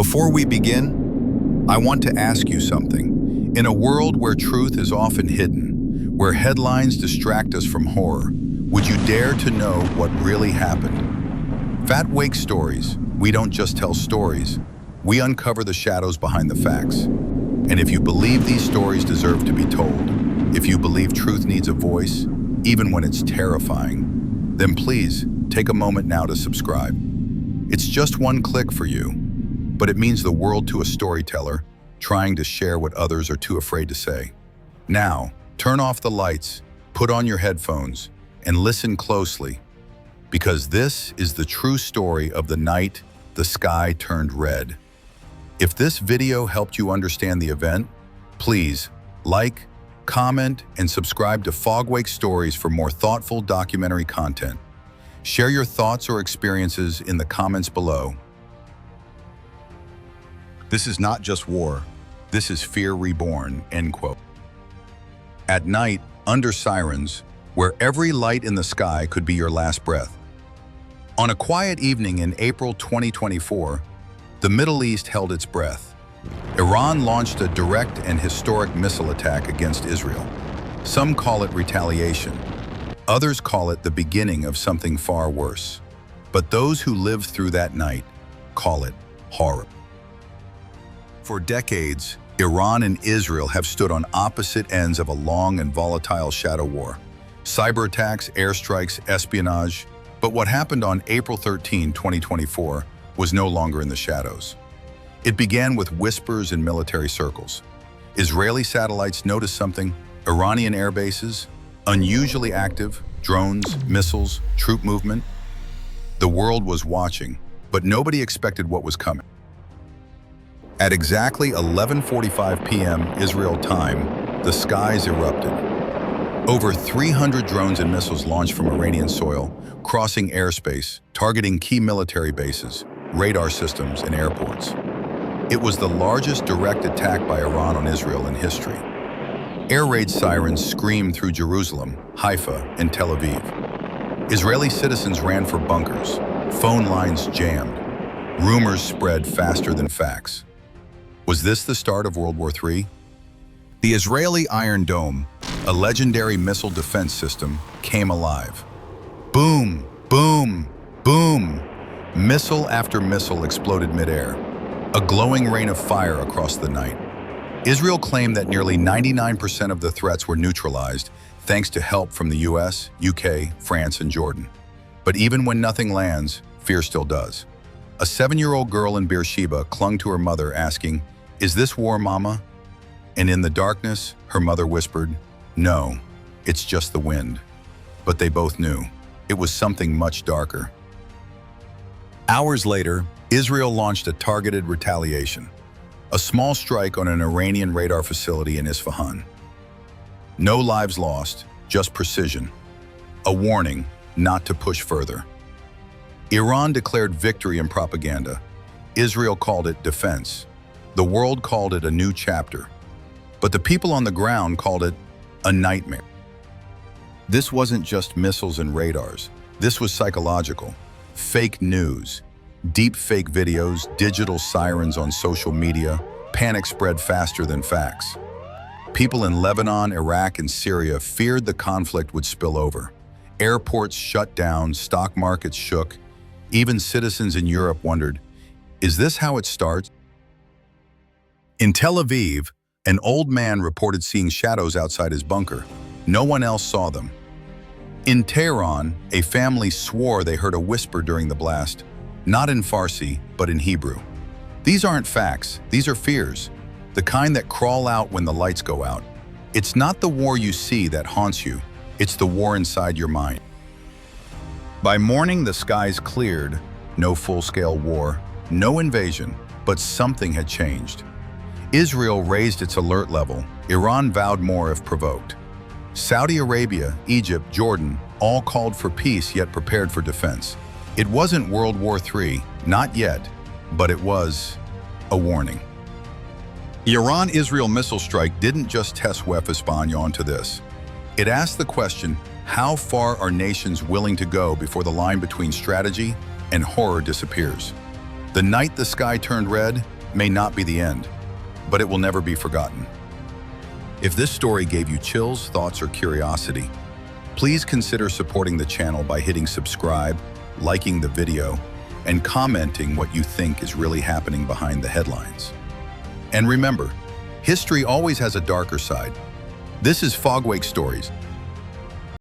Before we begin, I want to ask you something. In a world where truth is often hidden, where headlines distract us from horror, would you dare to know what really happened? Fat Wake Stories. We don't just tell stories. We uncover the shadows behind the facts. And if you believe these stories deserve to be told, if you believe truth needs a voice, even when it's terrifying, then please take a moment now to subscribe. It's just one click for you, but it means the world to a storyteller trying to share what others are too afraid to say. Now, turn off the lights, put on your headphones, and listen closely, because this is the true story of the night the sky turned red. If this video helped you understand the event, please like, comment, and subscribe to Fog Wake Stories for more thoughtful documentary content. Share your thoughts or experiences in the comments below. This is not just war. This is fear reborn, end quote. At night, under sirens, where every light in the sky could be your last breath. On a quiet evening in April 2024, the Middle East held its breath. Iran launched a direct and historic missile attack against Israel. Some call it retaliation. Others call it the beginning of something far worse. But those who lived through that night call it horror. For decades, Iran and Israel have stood on opposite ends of a long and volatile shadow war. Cyber attacks, airstrikes, espionage. But what happened on April 13, 2024 was no longer in the shadows. It began with whispers in military circles. Israeli satellites noticed something. Iranian air bases, unusually active, drones, missiles, troop movement. The world was watching, but nobody expected what was coming. At exactly 11:45 p.m. Israel time, the skies erupted. Over 300 drones and missiles launched from Iranian soil, crossing airspace, targeting key military bases, radar systems, and airports. It was the largest direct attack by Iran on Israel in history. Air raid sirens screamed through Jerusalem, Haifa, and Tel Aviv. Israeli citizens ran for bunkers. Phone lines jammed. Rumors spread faster than facts. Was this the start of World War III? The Israeli Iron Dome, a legendary missile defense system, came alive. Boom, boom, boom. Missile after missile exploded midair, a glowing rain of fire across the night. Israel claimed that nearly 99% of the threats were neutralized thanks to help from the US, UK, France, and Jordan. But even when nothing lands, fear still does. A 7-year-old girl in Beersheba clung to her mother asking, "Is this war, Mama?" And in the darkness, her mother whispered, "No, it's just the wind." But they both knew. It was something much darker. Hours later, Israel launched a targeted retaliation. A small strike on an Iranian radar facility in Isfahan. No lives lost, just precision. A warning not to push further. Iran declared victory in propaganda. Israel called it defense. The world called it a new chapter. But the people on the ground called it a nightmare. This wasn't just missiles and radars. This was psychological. Fake news. Deep fake videos, digital sirens on social media, panic spread faster than facts. People in Lebanon, Iraq, and Syria feared the conflict would spill over. Airports shut down, stock markets shook. Even citizens in Europe wondered, is this how it starts? In Tel Aviv, an old man reported seeing shadows outside his bunker. No one else saw them. In Tehran, a family swore they heard a whisper during the blast. Not in Farsi, but in Hebrew. These aren't facts, these are fears. The kind that crawl out when the lights go out. It's not the war you see that haunts you, it's the war inside your mind. By morning, the skies cleared. No full-scale war, no invasion, but something had changed. Israel raised its alert level. Iran vowed more if provoked. Saudi Arabia, Egypt, Jordan, all called for peace yet prepared for defense. It wasn't World War III, not yet, but it was a warning. The Iran-Israel missile strike didn't just test España onto this. It asked the question, how far are nations willing to go before the line between strategy and horror disappears? The night the sky turned red may not be the end, but it will never be forgotten. If this story gave you chills, thoughts, or curiosity, please consider supporting the channel by hitting subscribe, liking the video, and commenting what you think is really happening behind the headlines. And remember, history always has a darker side. This is Fogwake Stories,